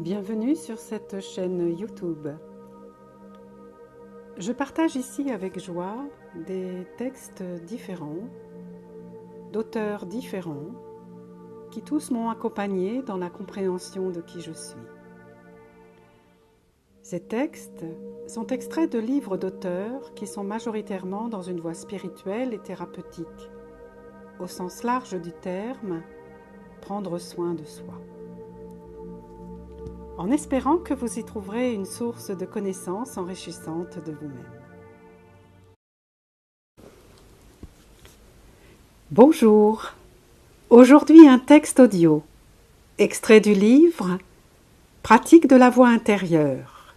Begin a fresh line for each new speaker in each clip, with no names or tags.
Bienvenue sur cette chaîne YouTube. Je partage ici avec joie des textes différents, d'auteurs différents, qui tous m'ont accompagné dans la compréhension de qui je suis. Ces textes sont extraits de livres d'auteurs qui sont majoritairement dans une voie spirituelle et thérapeutique, au sens large du terme, prendre soin de soi. En espérant que vous y trouverez une source de connaissances enrichissante de vous-même. Bonjour, aujourd'hui un texte audio, extrait du livre « Pratique de la voix intérieure »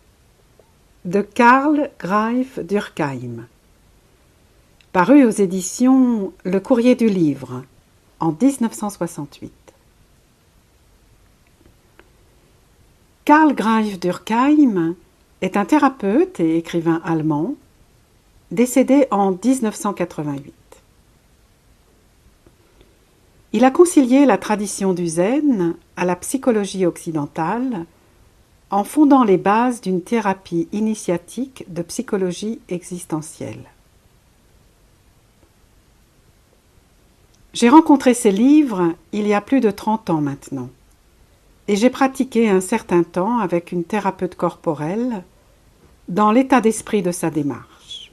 de Karl Greif Durkheim, paru aux éditions Le Courrier du Livre en 1968. Karl Greif Durkheim est un thérapeute et écrivain allemand, décédé en 1988. Il a concilié la tradition du zen à la psychologie occidentale en fondant les bases d'une thérapie initiatique de psychologie existentielle. J'ai rencontré ces livres il y a plus de 30 ans maintenant. Et j'ai pratiqué un certain temps avec une thérapeute corporelle dans l'état d'esprit de sa démarche.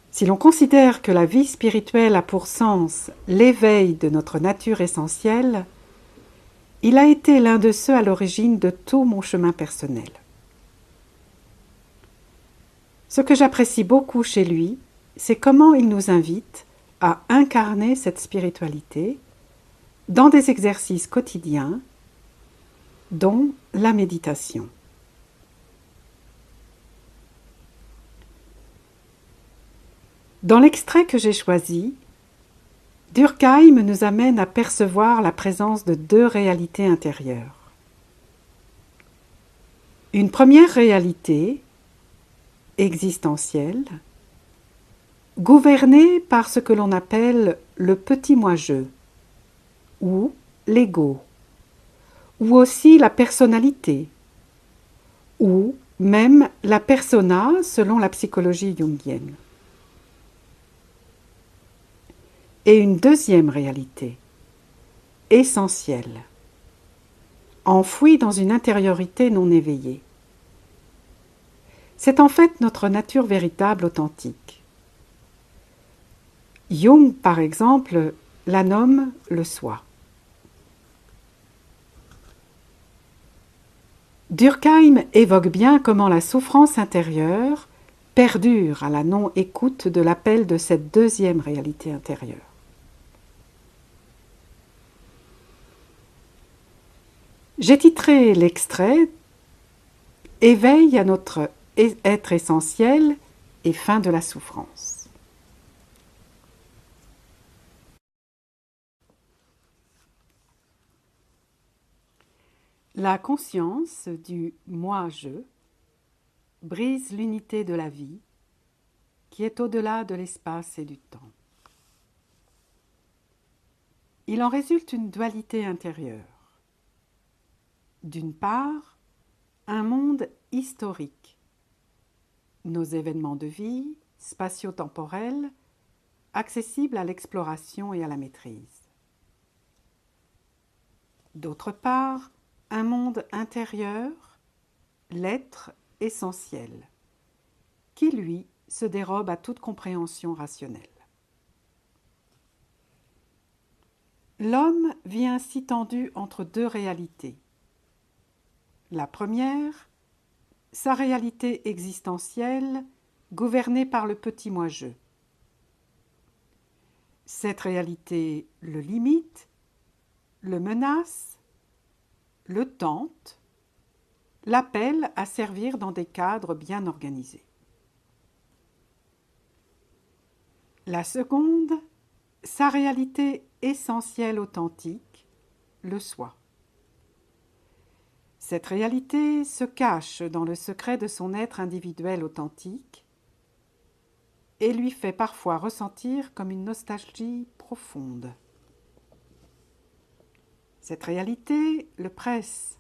Si l'on considère que la vie spirituelle a pour sens l'éveil de notre nature essentielle, il a été l'un de ceux à l'origine de tout mon chemin personnel. Ce que j'apprécie beaucoup chez lui, c'est comment il nous invite à incarner cette spiritualité dans des exercices quotidiens, dont la méditation. Dans l'extrait que j'ai choisi, Durkheim nous amène à percevoir la présence de deux réalités intérieures. Une première réalité, existentielle, gouvernée par ce que l'on appelle le petit moi-je, ou l'ego, ou aussi la personnalité, ou même la persona selon la psychologie jungienne. Et une deuxième réalité, essentielle, enfouie dans une intériorité non éveillée. C'est en fait notre nature véritable authentique. Jung, par exemple, la nomme le soi. Durkheim évoque bien comment la souffrance intérieure perdure à la non-écoute de l'appel de cette deuxième réalité intérieure. J'ai titré l'extrait « Éveil à notre être essentiel et fin de la souffrance ». La conscience du « moi-je » brise l'unité de la vie qui est au-delà de l'espace et du temps. Il en résulte une dualité intérieure. D'une part, un monde historique, nos événements de vie, spatio-temporels, accessibles à l'exploration et à la maîtrise. D'autre part, un monde intérieur, l'être essentiel, qui, lui, se dérobe à toute compréhension rationnelle. L'homme vit ainsi tendu entre deux réalités. La première, sa réalité existentielle, gouvernée par le petit moi-je. Cette réalité le limite, le menace, le tente, l'appelle à servir dans des cadres bien organisés. La seconde, sa réalité essentielle authentique, le soi. Cette réalité se cache dans le secret de son être individuel authentique et lui fait parfois ressentir comme une nostalgie profonde. Cette réalité le presse.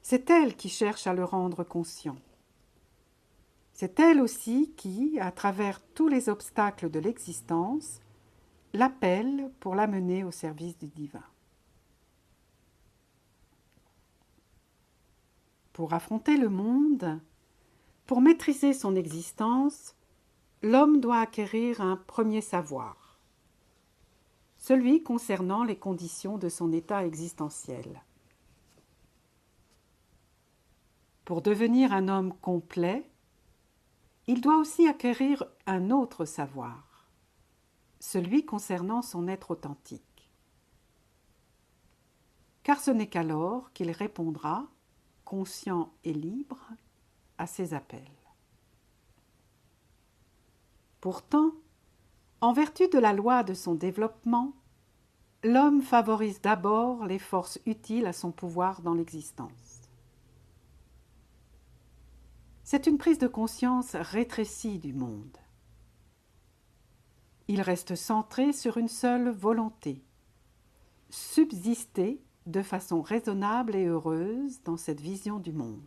C'est elle qui cherche à le rendre conscient. C'est elle aussi qui, à travers tous les obstacles de l'existence, l'appelle pour l'amener au service du divin. Pour affronter le monde, pour maîtriser son existence, l'homme doit acquérir un premier savoir, celui concernant les conditions de son état existentiel. Pour devenir un homme complet, il doit aussi acquérir un autre savoir, celui concernant son être authentique. Car ce n'est qu'alors qu'il répondra, conscient et libre, à ses appels. Pourtant, en vertu de la loi de son développement, l'homme favorise d'abord les forces utiles à son pouvoir dans l'existence. C'est une prise de conscience rétrécie du monde. Il reste centré sur une seule volonté, subsister de façon raisonnable et heureuse dans cette vision du monde.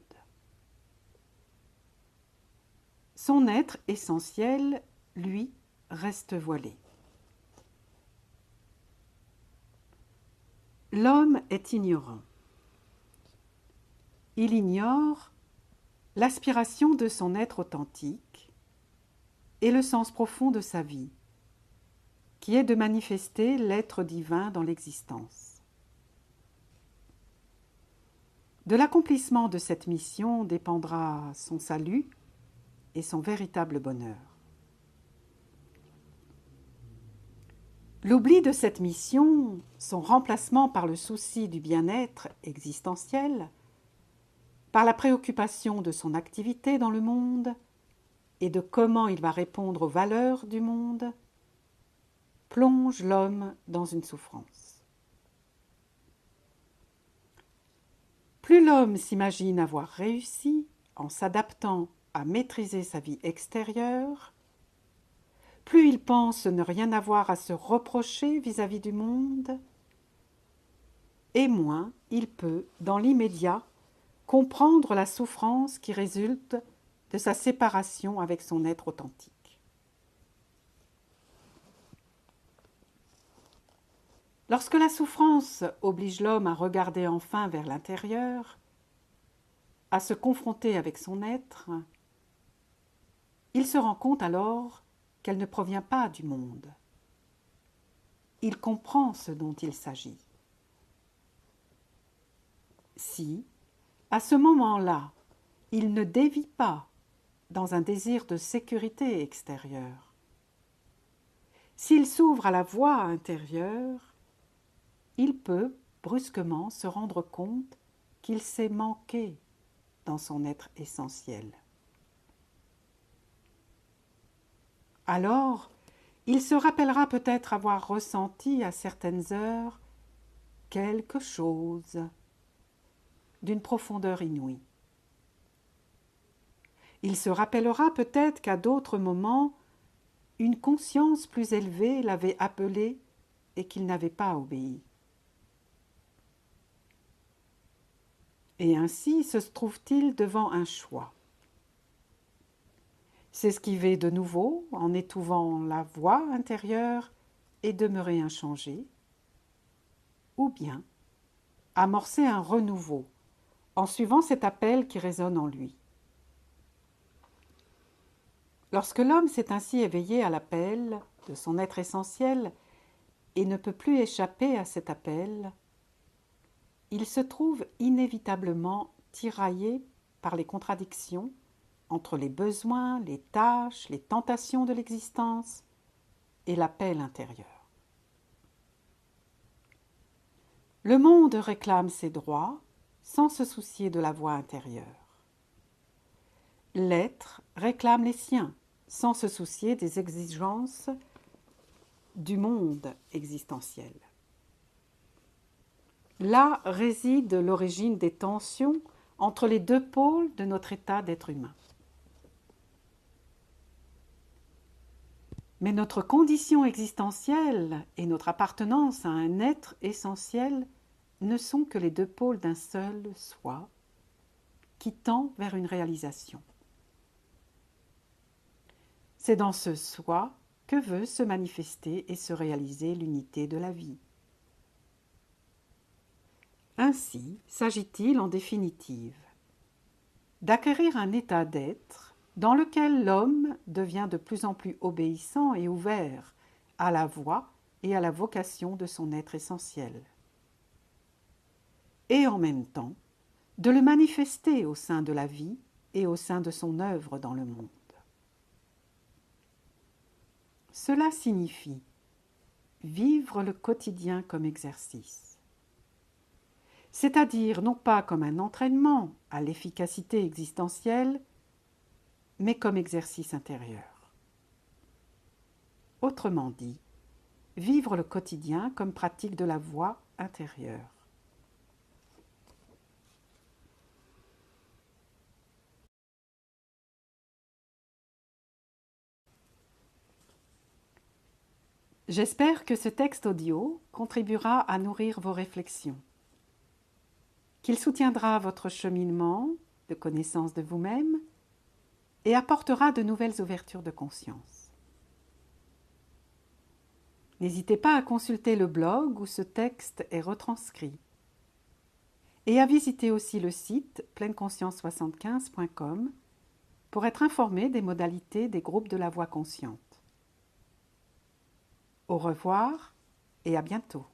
Son être essentiel, lui, reste voilé. L'homme est ignorant. Il ignore l'aspiration de son être authentique et le sens profond de sa vie, qui est de manifester l'être divin dans l'existence. De l'accomplissement de cette mission dépendra son salut et son véritable bonheur. L'oubli de cette mission, son remplacement par le souci du bien-être existentiel, par la préoccupation de son activité dans le monde et de comment il va répondre aux valeurs du monde, plonge l'homme dans une souffrance. Plus l'homme s'imagine avoir réussi en s'adaptant à maîtriser sa vie extérieure, plus il pense ne rien avoir à se reprocher vis-à-vis du monde, et moins il peut, dans l'immédiat, comprendre la souffrance qui résulte de sa séparation avec son être authentique. Lorsque la souffrance oblige l'homme à regarder enfin vers l'intérieur, à se confronter avec son être, il se rend compte alors qu'elle ne provient pas du monde. Il comprend ce dont il s'agit. Si, à ce moment-là, il ne dévie pas dans un désir de sécurité extérieure, s'il s'ouvre à la voie intérieure, il peut brusquement se rendre compte qu'il s'est manqué dans son être essentiel. Alors, il se rappellera peut-être avoir ressenti à certaines heures quelque chose d'une profondeur inouïe. Il se rappellera peut-être qu'à d'autres moments, une conscience plus élevée l'avait appelé et qu'il n'avait pas obéi. Et ainsi se trouve-t-il devant un choix. S'esquiver de nouveau en étouvant la voix intérieure et demeurer inchangé, ou bien amorcer un renouveau en suivant cet appel qui résonne en lui. Lorsque l'homme s'est ainsi éveillé à l'appel de son être essentiel et ne peut plus échapper à cet appel, il se trouve inévitablement tiraillé par les contradictions entre les besoins, les tâches, les tentations de l'existence et l'appel intérieur. Le monde réclame ses droits sans se soucier de la voie intérieure. L'être réclame les siens sans se soucier des exigences du monde existentiel. Là réside l'origine des tensions entre les deux pôles de notre état d'être humain. Mais notre condition existentielle et notre appartenance à un être essentiel ne sont que les deux pôles d'un seul soi qui tend vers une réalisation. C'est dans ce soi que veut se manifester et se réaliser l'unité de la vie. Ainsi s'agit-il en définitive d'acquérir un état d'être dans lequel l'homme devient de plus en plus obéissant et ouvert à la voie et à la vocation de son être essentiel. Et en même temps, de le manifester au sein de la vie et au sein de son œuvre dans le monde. Cela signifie vivre le quotidien comme exercice, c'est-à-dire non pas comme un entraînement à l'efficacité existentielle, mais comme exercice intérieur. Autrement dit, vivre le quotidien comme pratique de la voie intérieure. J'espère que ce texte audio contribuera à nourrir vos réflexions, qu'il soutiendra votre cheminement de connaissance de vous-même et apportera de nouvelles ouvertures de conscience. N'hésitez pas à consulter le blog où ce texte est retranscrit et à visiter aussi le site pleineConscience75.com pour être informé des modalités des groupes de la voix consciente. Au revoir et à bientôt.